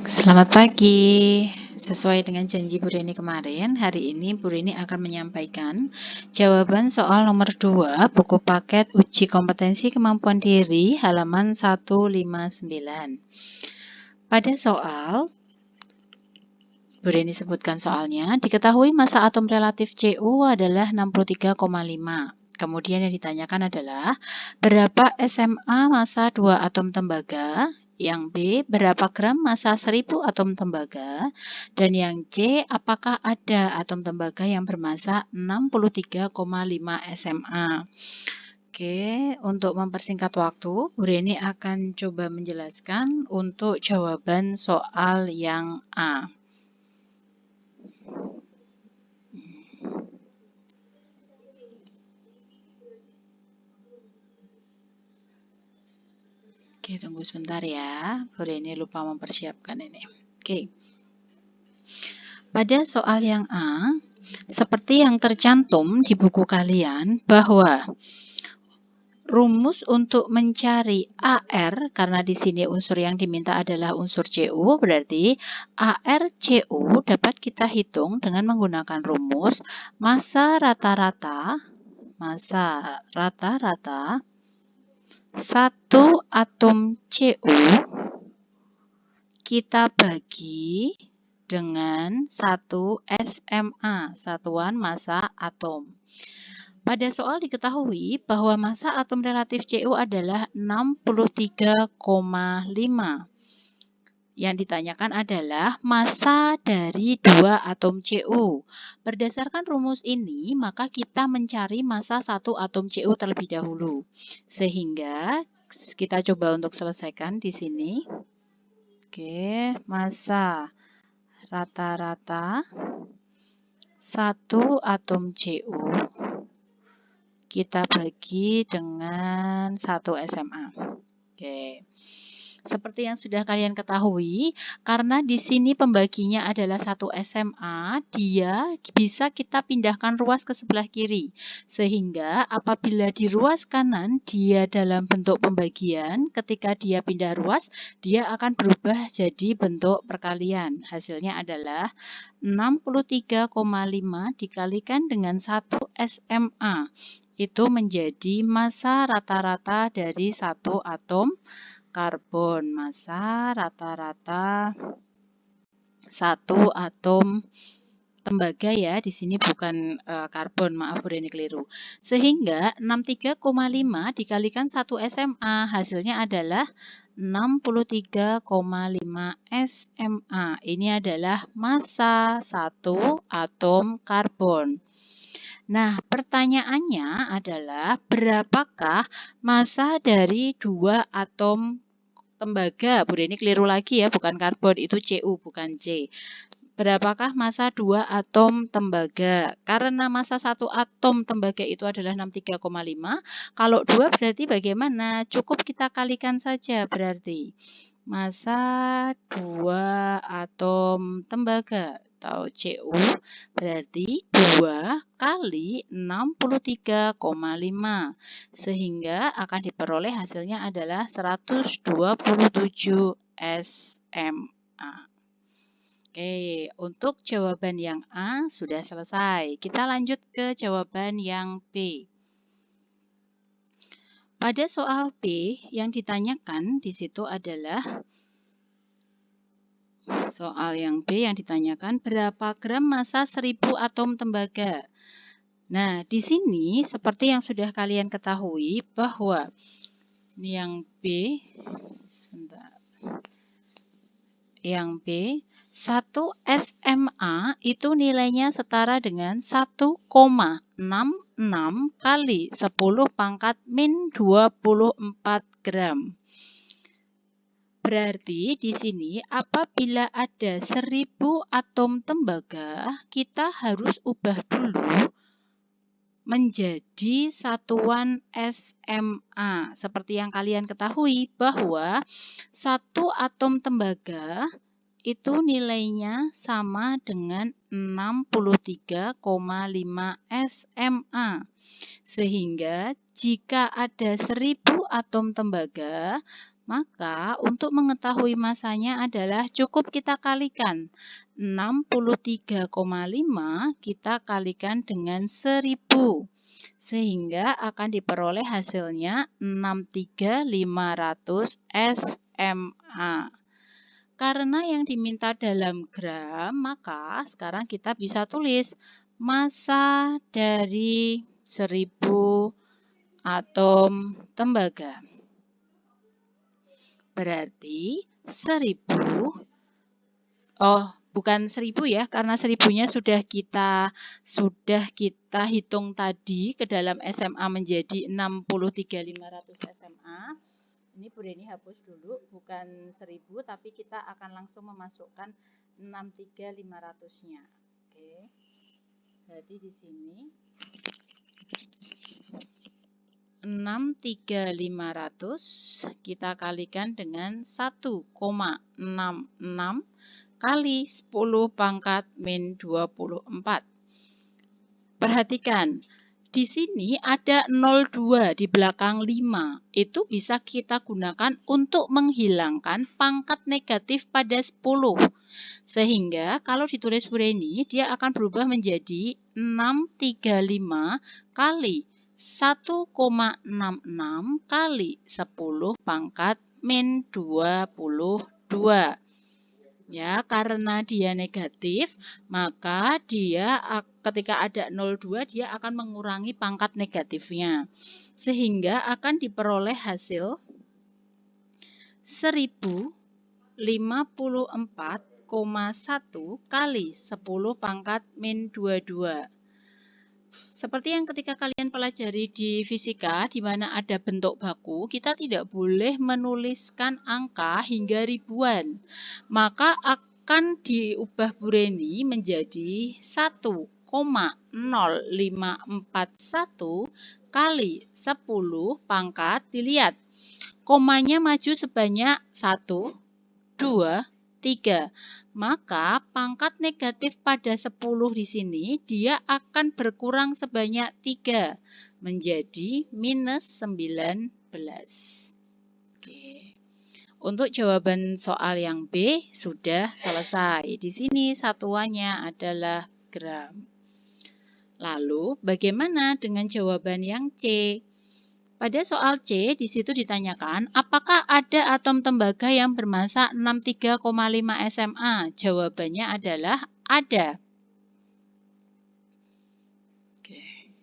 Selamat pagi. Sesuai dengan janji Bu Rini kemarin, hari ini Bu Rini akan menyampaikan jawaban soal nomor 2 buku paket uji kompetensi kemampuan diri halaman 159. Pada soal, Bu Rini sebutkan soalnya, diketahui massa atom relatif Cu adalah 63,5. Kemudian yang ditanyakan adalah, berapa SMA massa 2 atom tembaga? Yang B, berapa gram massa 1000 atom tembaga? Dan yang C, apakah ada atom tembaga yang bermassa 63,5 SMA? Oke, untuk mempersingkat waktu, Bu Reni akan coba menjelaskan untuk jawaban soal yang A. Oke, tunggu sebentar ya. Bu Reni lupa mempersiapkan ini. Oke. Pada soal yang A, seperti yang tercantum di buku kalian bahwa rumus untuk mencari AR, karena di sini unsur yang diminta adalah unsur Cu, berarti ArCu dapat kita hitung dengan menggunakan rumus massa rata-rata satu atom Cu kita bagi dengan 1 SMA, satuan massa atom. Pada soal diketahui bahwa massa atom relatif Cu adalah 63,5. Yang ditanyakan adalah massa dari 2 atom Cu. Berdasarkan rumus ini, maka kita mencari massa 1 atom Cu terlebih dahulu. Sehingga kita coba untuk selesaikan di sini. Oke, massa rata-rata 1 atom Cu kita bagi dengan 1 SMA. Oke. Seperti yang sudah kalian ketahui, karena di sini pembaginya adalah 1 SMA, dia bisa kita pindahkan ruas ke sebelah kiri. Sehingga apabila di ruas kanan dia dalam bentuk pembagian, ketika dia pindah ruas, dia akan berubah jadi bentuk perkalian. Hasilnya adalah 63,5 dikalikan dengan 1 SMA. Itu menjadi massa rata-rata dari 1 atom karbon. Massa rata-rata 1 atom tembaga ya, di sini bukan karbon, maaf Bu Reni keliru. Sehingga 63,5 dikalikan 1 SMA, hasilnya adalah 63,5 SMA. Ini adalah massa 1 atom karbon. Nah, pertanyaannya adalah berapakah massa dari 2 atom tembaga? Bu Reni keliru lagi ya, bukan karbon, itu Cu bukan C. Berapakah massa 2 atom tembaga? Karena massa 1 atom tembaga itu adalah 63,5. Kalau 2 berarti bagaimana? Cukup kita kalikan saja berarti. Massa 2 atom tembaga atau Cu berarti 2 kali 63,5. Sehingga akan diperoleh hasilnya adalah 127 SMA. Oke, untuk jawaban yang A sudah selesai. Kita lanjut ke jawaban yang B. Pada soal B yang ditanyakan di situ adalah berapa gram massa 1000 atom tembaga. Nah, di sini seperti yang sudah kalian ketahui bahwa ini yang B, sebentar. Yang B, 1 SMA itu nilainya setara dengan 1,66 kali 10 pangkat min 24 gram. Berarti di sini apabila ada 1000 atom tembaga, kita harus ubah dulu menjadi satuan SMA. Seperti yang kalian ketahui bahwa 1 atom tembaga itu nilainya sama dengan 63,5 SMA. Sehingga jika ada 1000 atom tembaga, Maka untuk mengetahui masanya adalah cukup kita kalikan 63,5 kita kalikan dengan 1000. Sehingga akan diperoleh hasilnya 63500 SMA. Karena yang diminta dalam gram, maka sekarang kita bisa tulis massa dari 1000 atom tembaga. Berarti 1000, bukan 1000 ya, karena 1000-nya sudah kita hitung tadi ke dalam SMA menjadi 63500 SMA. Ini Bu Reni hapus dulu, bukan 1000, tapi kita akan langsung memasukkan 63500-nya. Oke. Jadi di sini 63500 kita kalikan dengan 1,66 kali 10 pangkat min 24. Perhatikan. Di sini ada 02 di belakang 5. Itu bisa kita gunakan untuk menghilangkan pangkat negatif pada 10. Sehingga kalau ditulis Bu Reni, dia akan berubah menjadi 635 kali 1,66 kali 10 pangkat min 22. Ya, karena dia negatif, maka dia ketika ada 02 dia akan mengurangi pangkat negatifnya. Sehingga akan diperoleh hasil 1054,1 kali 10 pangkat min 22. Seperti yang ketika kalian pelajari di fisika, di mana ada bentuk baku, kita tidak boleh menuliskan angka hingga ribuan. Maka akan diubah Bu Reni menjadi 1,0541 kali 10 pangkat. Dilihat, komanya maju sebanyak 1, 2, 3. Maka pangkat negatif pada 10 di sini dia akan berkurang sebanyak 3 menjadi minus 19. Oke. Untuk jawaban soal yang B sudah selesai. Di sini satuannya adalah gram. Lalu bagaimana dengan jawaban yang C? Pada soal C, di situ ditanyakan, apakah ada atom tembaga yang bermassa 63,5 SMA? Jawabannya adalah ada. Oke.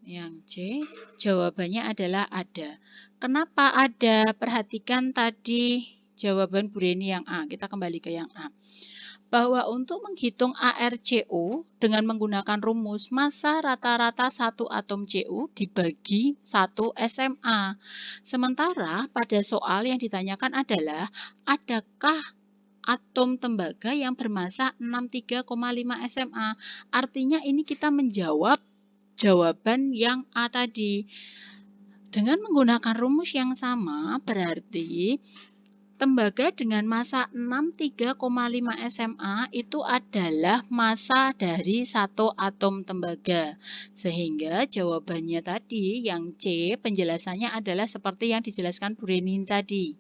Yang C, jawabannya adalah ada. Kenapa ada? Perhatikan tadi jawaban Bu Reni yang A. Kita kembali ke yang A. Bahwa untuk menghitung ArCu dengan menggunakan rumus massa rata-rata satu atom Cu dibagi 1 SMA. Sementara pada soal yang ditanyakan adalah, adakah atom tembaga yang bermassa 63,5 SMA? Artinya ini kita menjawab jawaban yang A tadi. Dengan menggunakan rumus yang sama, berarti tembaga dengan massa 63,5 SMA itu adalah massa dari satu atom tembaga. Sehingga jawabannya tadi yang C, penjelasannya adalah seperti yang dijelaskan Bu Reni tadi.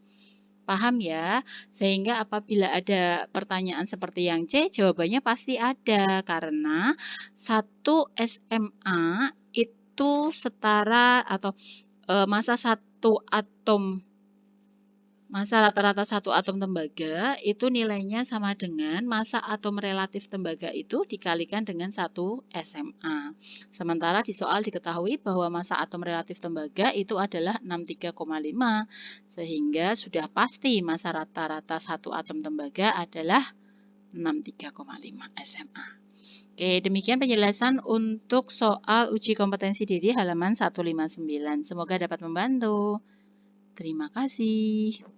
Paham ya? Sehingga apabila ada pertanyaan seperti yang C, jawabannya pasti ada. Karena 1 SMA itu setara atau massa rata-rata satu atom tembaga itu nilainya sama dengan massa atom relatif tembaga itu dikalikan dengan 1 SMA. Sementara di soal diketahui bahwa massa atom relatif tembaga itu adalah 63,5. Sehingga sudah pasti massa rata-rata satu atom tembaga adalah 63,5 SMA. Oke, demikian penjelasan untuk soal uji kompetensi diri halaman 159. Semoga dapat membantu. Terima kasih.